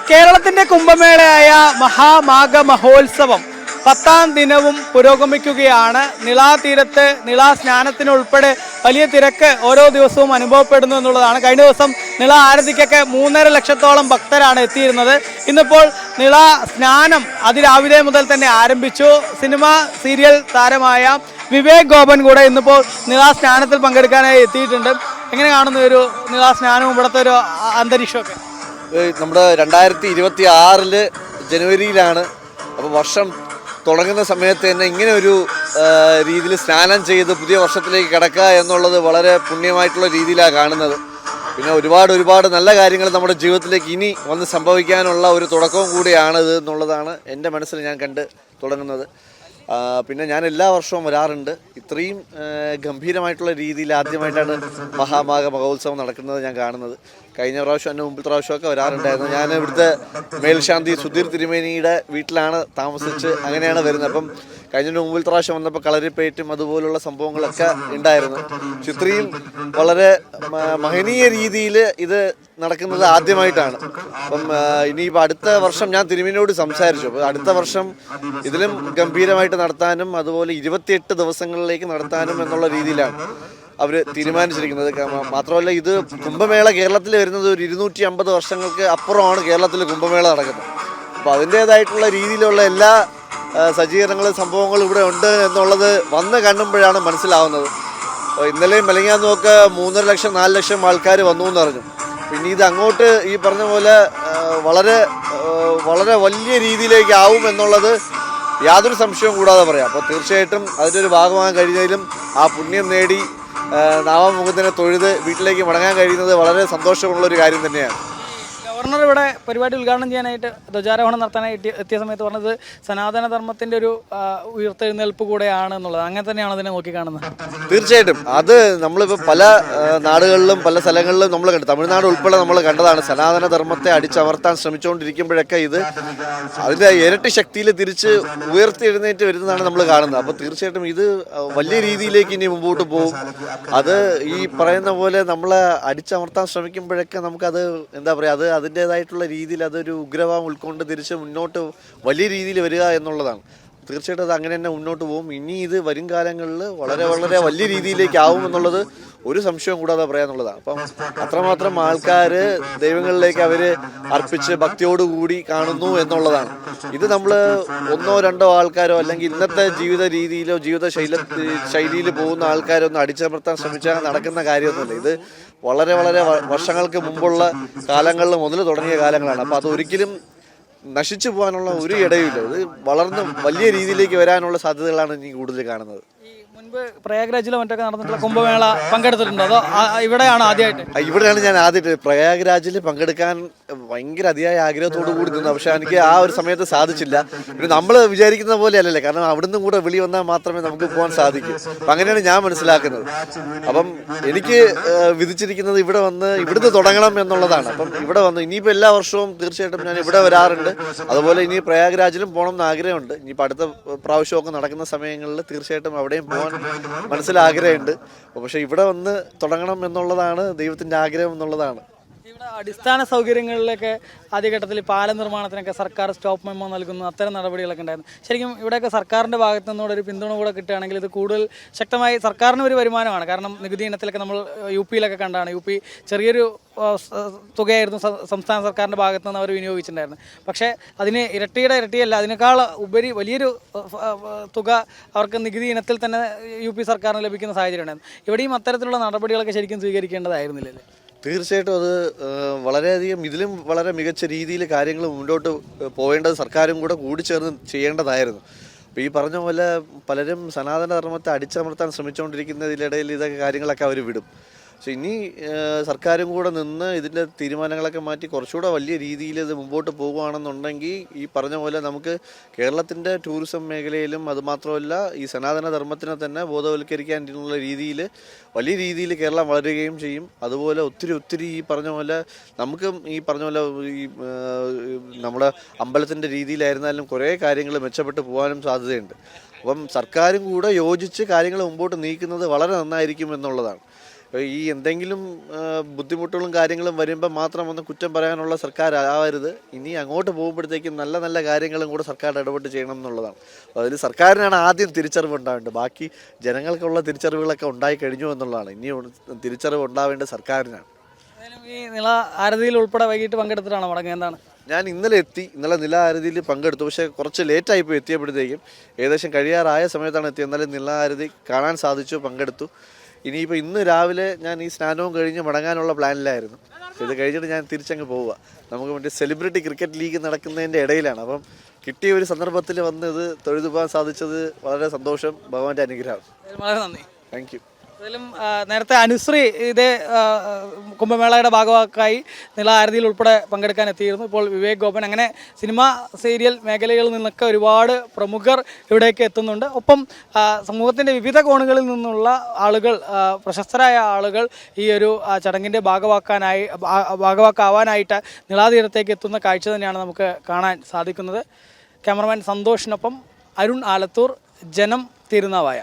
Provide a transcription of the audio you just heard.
കേരളത്തിന്റെ കുംഭമേളയായ മഹാമാഘ മഹോത്സവം 10ാം ദിനവും പുരോഗമിക്കുകയാണ്. നിളാതീരത്ത് നിളാ സ്നാനത്തിനുൾപ്പെടെ വലിയ തിരക്ക് ഓരോ ദിവസവും അനുഭവപ്പെടുന്നു എന്നുള്ളതാണ്. കഴിഞ്ഞ ദിവസം നിള ആരതിക്കൊക്കെ 3.5 ലക്ഷത്തോളം ഭക്തരാണ് എത്തിയിരുന്നത്. ഇന്നിപ്പോൾ നിള സ്നാനം അതിരാവിലെ മുതൽ തന്നെ ആരംഭിച്ചു. സിനിമ സീരിയൽ താരമായ വിവേക് ഗോപൻ കൂടെ ഇന്നിപ്പോൾ നിളാ സ്നാനത്തിൽ പങ്കെടുക്കാനായി എത്തിയിട്ടുണ്ട്. എങ്ങനെ കാണുന്നു ഒരു നിളാ സ്നാനവും ഇവിടുത്തെ ഒരു അന്തരീക്ഷമൊക്കെ? നമ്മുടെ 2026 ജനുവരിയിലാണ്. അപ്പോൾ വർഷം തുടങ്ങുന്ന സമയത്ത് തന്നെ ഇങ്ങനെ ഒരു രീതിയിൽ സ്നാനം ചെയ്ത് പുതിയ വർഷത്തിലേക്ക് കടക്കുക എന്നുള്ളത് വളരെ പുണ്യമായിട്ടുള്ള രീതിയിലാണ് കാണുന്നത്. പിന്നെ ഒരുപാട് നല്ല കാര്യങ്ങൾ നമ്മുടെ ജീവിതത്തിലേക്ക് ഇനി വന്ന് സംഭവിക്കാനുള്ള ഒരു തുടക്കവും കൂടിയാണിത് എന്നുള്ളതാണ് എൻ്റെ മനസ്സിൽ ഞാൻ കണ്ട് തുടങ്ങുന്നത്. പിന്നെ ഞാൻ എല്ലാ വർഷവും വരാറുണ്ട്. ഇത്രയും ഗംഭീരമായിട്ടുള്ള രീതിയിൽ ആദ്യമായിട്ടാണ് മഹാമാഘ മഹോത്സവം നടക്കുന്നത് ഞാൻ കാണുന്നത്. കഴിഞ്ഞ പ്രാവശ്യം എൻ്റെ മുമ്പിൽ പ്രാവശ്യമൊക്കെ വരാറുണ്ടായിരുന്നു. ഞാൻ ഇവിടുത്തെ മേൽശാന്തി സുധീർ തിരുമേനിയുടെ വീട്ടിലാണ് താമസിച്ച് അങ്ങനെയാണ് വരുന്നത്. അപ്പം കഴിഞ്ഞ മുമ്പിൽ പ്രാവശ്യം വന്നപ്പോൾ കളരിപ്പയറ്റും അതുപോലുള്ള സംഭവങ്ങളൊക്കെ ഉണ്ടായിരുന്നു. ഇത്രയും വളരെ മഹനീയ രീതിയിൽ ഇത് നടക്കുന്നത് ആദ്യമായിട്ടാണ്. അപ്പം ഇനിയിപ്പോൾ അടുത്ത വർഷം ഞാൻ തിരുമേനിയോട് സംസാരിച്ചു. അപ്പോൾ അടുത്ത വർഷം ഇതിലും ഗംഭീരമായിട്ട് നടത്താനും അതുപോലെ 28 ദിവസങ്ങളിലേക്ക് നടത്താനും എന്നുള്ള രീതിയിലാണ് അവർ തീരുമാനിച്ചിരിക്കുന്നത്. മാത്രമല്ല ഇത് കുംഭമേള കേരളത്തിൽ വരുന്നത് ഒരു 250 വർഷങ്ങൾക്ക് അപ്പുറമാണ് കേരളത്തിൽ കുംഭമേള നടക്കുന്നത്. അപ്പോൾ അതിൻ്റേതായിട്ടുള്ള രീതിയിലുള്ള എല്ലാ സജ്ജീകരണങ്ങളും സംഭവങ്ങളും ഇവിടെ ഉണ്ട് എന്നുള്ളത് വന്ന് കാണുമ്പോഴാണ് മനസ്സിലാവുന്നത്. ഇന്നലെയും മെലങ്ങാന്ന് നോക്കുക 3.5 ലക്ഷം 4 ലക്ഷം ആൾക്കാർ വന്നു എന്ന് പറഞ്ഞു. പിന്നെ ഇത് അങ്ങോട്ട് ഈ പറഞ്ഞ പോലെ വളരെ വലിയ രീതിയിലേക്ക് ആവും എന്നുള്ളത് യാതൊരു സംശയവും കൂടാതെ പറയാം. അപ്പോൾ തീർച്ചയായിട്ടും അതിൻ്റെ ഒരു ഭാഗമാകാൻ കഴിഞ്ഞതിലും ആ പുണ്യം നേടി നാമമുഖത്തിനെ തൊഴുത് വീട്ടിലേക്ക് മടങ്ങാൻ കഴിയുന്നത് വളരെ സന്തോഷമുള്ളൊരു കാര്യം തന്നെയാണ്. ഗവർണർ ഇവിടെ പരിപാടി ഉദ്ഘാടനം ചെയ്യാനായിട്ട് ധ്വജാരോഹണം നടത്താനായിട്ട് എത്തിയ സമയത്ത് പറഞ്ഞത് സനാതന ധർമ്മത്തിൻ്റെ ഒരു ഉയർത്തെഴുന്നേൽപ്പ് കൂടെയാണ് എന്നുള്ളത്. അങ്ങനെ തന്നെയാണ് അതിനെ നോക്കിക്കാണുന്നത്. തീർച്ചയായിട്ടും അത് നമ്മളിപ്പോൾ പല നാടുകളിലും പല സ്ഥലങ്ങളിലും നമ്മൾ കണ്ടു. തമിഴ്നാട് ഉൾപ്പെടെ നമ്മൾ കണ്ടതാണ്. സനാതന ധർമ്മത്തെ അടിച്ചമർത്താൻ ശ്രമിച്ചുകൊണ്ടിരിക്കുമ്പോഴൊക്കെ ഇത് അതിൻ്റെ ഇരട്ടി ശക്തിയിൽ തിരിച്ച് ഉയർത്തെഴുന്നേറ്റ് വരുന്നതാണ് നമ്മൾ കാണുന്നത്. അപ്പോൾ തീർച്ചയായിട്ടും ഇത് വലിയ രീതിയിലേക്ക് ഇനി മുമ്പോട്ട് പോകും. അത് ഈ പറയുന്ന പോലെ നമ്മളെ അടിച്ചമർത്താൻ ശ്രമിക്കുമ്പോഴൊക്കെ നമുക്കത് എന്താ പറയുക, അത് അതിൻ്റേതായിട്ടുള്ള രീതിയിൽ അതൊരു ഉഗ്രഭാവം ഉൾക്കൊണ്ട് തിരിച്ച് മുന്നോട്ട് വലിയ രീതിയിൽ വരിക എന്നുള്ളതാണ്. തീർച്ചയായിട്ടും അത് അങ്ങനെ തന്നെ മുന്നോട്ട് പോകും. ഇനി ഇത് വരും കാലങ്ങളിൽ വളരെ വലിയ രീതിയിലേക്ക് ആവും എന്നുള്ളത് ഒരു സംശയവും കൂടാതെ പറയാന്നുള്ളതാണ്. അപ്പം അത്രമാത്രം ആൾക്കാർ ദൈവങ്ങളിലേക്ക് അവർ അർപ്പിച്ച് ഭക്തിയോടുകൂടി കാണുന്നു എന്നുള്ളതാണ്. ഇത് നമ്മൾ 1 2 ആൾക്കാരോ അല്ലെങ്കിൽ ഇന്നത്തെ ജീവിത രീതിയിലോ ജീവിത ശൈലിയിൽ പോകുന്ന ആൾക്കാരോ ഒന്നും അടിച്ചമർത്താൻ ശ്രമിച്ചാൽ നടക്കുന്ന കാര്യമൊന്നുമില്ല. ഇത് വളരെ വർഷങ്ങൾക്ക് മുമ്പുള്ള കാലങ്ങളിൽ മുതൽ തുടങ്ങിയ കാലങ്ങളാണ്. അപ്പോൾ അതൊരിക്കലും നശിച്ചു പോകാനുള്ള ഒരു ഇടയുമില്ല. ഇത് വളർന്ന് വലിയ രീതിയിലേക്ക് വരാനുള്ള സാധ്യതകളാണ് ഇനി കൂടുതൽ കാണുന്നത്. മുൻപ് പ്രയാഗ്രാജിലോ മറ്റൊക്കെ നടന്നിട്ടുള്ള കുംഭമേള പങ്കെടുത്തിട്ടുണ്ടോ അതോ ഇവിടെയാണോ ആദ്യമായിട്ട്? ഇവിടെയാണ് ഞാൻ ആദ്യമായിട്ട് പ്രയാഗ്രാജിൽ പങ്കെടുക്കാൻ ഭയങ്കര അതിയായ ആഗ്രഹത്തോടു കൂടി നിന്നു. പക്ഷെ എനിക്ക് ആ ഒരു സമയത്ത് സാധിച്ചില്ല. പിന്നെ നമ്മൾ വിചാരിക്കുന്ന പോലെ അല്ലല്ലേ, കാരണം അവിടുന്ന് കൂടെ വിളി വന്നാൽ മാത്രമേ നമുക്ക് പോകാൻ സാധിക്കൂ. അപ്പം അങ്ങനെയാണ് ഞാൻ മനസ്സിലാക്കുന്നത്. അപ്പം എനിക്ക് വിധിച്ചിരിക്കുന്നത് ഇവിടെ വന്ന് ഇവിടുന്ന് തുടങ്ങണം എന്നുള്ളതാണ്. അപ്പം ഇവിടെ വന്ന് ഇനിയിപ്പോൾ എല്ലാ വർഷവും തീർച്ചയായിട്ടും ഞാൻ ഇവിടെ വരാറുണ്ട്. അതുപോലെ ഇനി പ്രയാഗ്രാജിലും പോകണം എന്ന് ആഗ്രഹമുണ്ട്. ഇനിയിപ്പോൾ അടുത്ത പ്രാവശ്യമൊക്കെ നടക്കുന്ന സമയങ്ങളിൽ തീർച്ചയായിട്ടും അവിടെയും പോകാൻ മനസ്സിലാഗ്രഹമുണ്ട്. പക്ഷെ ഇവിടെ വന്ന് തുടങ്ങണം എന്നുള്ളതാണ് ദൈവത്തിൻ്റെ ആഗ്രഹം എന്നുള്ളതാണ്. ഇവിടെ അടിസ്ഥാന സൗകര്യങ്ങളിലൊക്കെ ആദ്യഘട്ടത്തിൽ പാല നിർമ്മാണത്തിനൊക്കെ സർക്കാർ സ്റ്റോപ്പ് മെമ്മോ നൽകുന്നു, അത്തരം നടപടികളൊക്കെ ഉണ്ടായിരുന്നു. ശരിക്കും ഇവിടെയൊക്കെ സർക്കാരിൻ്റെ ഭാഗത്തു നിന്നൂടെ ഒരു പിന്തുണ കൂടെ കിട്ടുകയാണെങ്കിൽ ഇത് കൂടുതൽ ശക്തമായി സർക്കാരിന് ഒരു വരുമാനമാണ്. കാരണം നികുതി ഇനത്തിലൊക്കെ നമ്മൾ യുപിയിലൊക്കെ കണ്ടാണ്. യുപി ചെറിയൊരു തുകയായിരുന്നു സംസ്ഥാന സർക്കാരിൻ്റെ ഭാഗത്തു നിന്ന് അവർ വിനിയോഗിച്ചിട്ടുണ്ടായിരുന്നു. പക്ഷേ അതിന് ഇരട്ടിയല്ല, അതിനേക്കാൾ ഉപരി വലിയൊരു തുക അവർക്ക് നികുതി ഇനത്തിൽ തന്നെ യുപി സർക്കാരിന് ലഭിക്കുന്ന സാഹചര്യം ഉണ്ടായിരുന്നു. ഇവിടെയും അത്തരത്തിലുള്ള നടപടികളൊക്കെ ശരിക്കും സ്വീകരിക്കേണ്ടതായിരുന്നില്ലല്ലേ? തീർച്ചയായിട്ടും അത് വളരെയധികം ഇതിലും വളരെ മികച്ച രീതിയിൽ കാര്യങ്ങൾ മുന്നോട്ട് പോവേണ്ടത് സർക്കാരും കൂടി ചേർന്ന് ചെയ്യേണ്ടതായിരുന്നു. അപ്പോൾ ഈ പറഞ്ഞ പോലെ പലരും സനാതന ധർമ്മത്തെ അടിച്ചമർത്താൻ ശ്രമിച്ചുകൊണ്ടിരിക്കുന്നതിനിടയിൽ ഇതൊക്കെ കാര്യങ്ങളൊക്കെ അവർ വിടും. പക്ഷെ ഇനി സർക്കാരും കൂടെ നിന്ന് ഇതിൻ്റെ തീരുമാനങ്ങളൊക്കെ മാറ്റി കുറച്ചുകൂടെ വലിയ രീതിയിൽ ഇത് മുമ്പോട്ട് പോകുകയാണെന്നുണ്ടെങ്കിൽ ഈ പറഞ്ഞ പോലെ നമുക്ക് കേരളത്തിൻ്റെ ടൂറിസം മേഖലയിലും അതുമാത്രമല്ല ഈ സനാതന ധർമ്മത്തിനെ തന്നെ ബോധവൽക്കരിക്കാനുള്ള രീതിയിൽ വലിയ രീതിയിൽ കേരളം വളരുകയും ചെയ്യും. അതുപോലെ ഒത്തിരി ഈ പറഞ്ഞ പോലെ നമുക്കും ഈ പറഞ്ഞ പോലെ ഈ നമ്മുടെ അമ്പലത്തിൻ്റെ രീതിയിലായിരുന്നാലും കുറേ കാര്യങ്ങൾ മെച്ചപ്പെട്ട് പോകാനും സാധ്യതയുണ്ട്. അപ്പം സർക്കാരും കൂടെ യോജിച്ച് കാര്യങ്ങൾ മുമ്പോട്ട് നീക്കുന്നത് വളരെ നന്നായിരിക്കും എന്നുള്ളതാണ്. ഈ എന്തെങ്കിലും ബുദ്ധിമുട്ടുകളും കാര്യങ്ങളും വരുമ്പോൾ മാത്രം ഒന്ന് കുറ്റം പറയാനുള്ള സർക്കാർ ആവരുത്. ഇനി അങ്ങോട്ട് പോകുമ്പോഴത്തേക്കും നല്ല നല്ല കാര്യങ്ങളും കൂടെ സർക്കാർ ഇടപെട്ട് ചെയ്യണം എന്നുള്ളതാണ്. അതിൽ സർക്കാരിനാണ് ആദ്യം തിരിച്ചറിവ് ഉണ്ടാവേണ്ടത്. ബാക്കി ജനങ്ങൾക്കുള്ള തിരിച്ചറിവുകളൊക്കെ ഉണ്ടായി കഴിഞ്ഞു എന്നുള്ളതാണ്. ഇനി തിരിച്ചറിവ് ഉണ്ടാവേണ്ടത് സർക്കാരിനാണ്. ഈ നില ആരതിയിൽ ഉൾപ്പെടെ വൈകിട്ട് പങ്കെടുത്തിട്ടാണ് മടങ്ങുക, എന്താണ്? ഞാൻ ഇന്നലെ നില ആരതിയിൽ പങ്കെടുത്തു. പക്ഷേ കുറച്ച് ലേറ്റായി പോയി എത്തിയപ്പോഴത്തേക്കും. ഏകദേശം കഴിയാറായ സമയത്താണ് എത്തിയത്. എന്നാലും നില ആരതി കാണാൻ സാധിച്ചു, പങ്കെടുത്തു. ഇനിയിപ്പോൾ ഇന്ന് രാവിലെ ഞാൻ ഈ സ്നാനവും കഴിഞ്ഞ് മടങ്ങാനുള്ള പ്ലാനിലായിരുന്നു. ഇത് കഴിഞ്ഞിട്ട് ഞാൻ തിരിച്ചങ്ങ് പോവുക. നമുക്ക് മറ്റേ സെലിബ്രിറ്റി ക്രിക്കറ്റ് ലീഗ് നടക്കുന്നതിൻ്റെ ഇടയിലാണ്. അപ്പം കിട്ടിയ ഒരു സന്ദർഭത്തിൽ വന്ന് ഇത് തൊഴുതു പോകാൻ സാധിച്ചത് വളരെ സന്തോഷം. ഭഗവാന്റെ അനുഗ്രഹം. വളരെ നന്ദി. Thank you. അതിലും നേരത്തെ അനുശ്രീ ഇതേ കുംഭമേളയുടെ ഭാഗമായി നില ആരതിയിൽ ഉൾപ്പെടെ പങ്കെടുക്കാൻ എത്തിയിരുന്നു. ഇപ്പോൾ വിവേക് ഗോപൻ, അങ്ങനെ സിനിമ സീരിയൽ മേഖലകളിൽ നിന്നൊക്കെ ഒരുപാട് പ്രമുഖർ ഇവിടേക്ക് എത്തുന്നുണ്ട്. ഒപ്പം സമൂഹത്തിൻ്റെ വിവിധ കോണുകളിൽ നിന്നുള്ള ആളുകൾ, പ്രശസ്തരായ ആളുകൾ ഈ ഒരു ചടങ്ങിൻ്റെ ഭാഗവാക്കാവാനായിട്ട് നിളാതീരത്തേക്ക് എത്തുന്ന കാഴ്ച തന്നെയാണ് നമുക്ക് കാണാൻ സാധിക്കുന്നത്. ക്യാമറമാൻ സന്തോഷിനൊപ്പം അരുൺ ആലത്തൂർ, ജനം, തിരുനാവായ.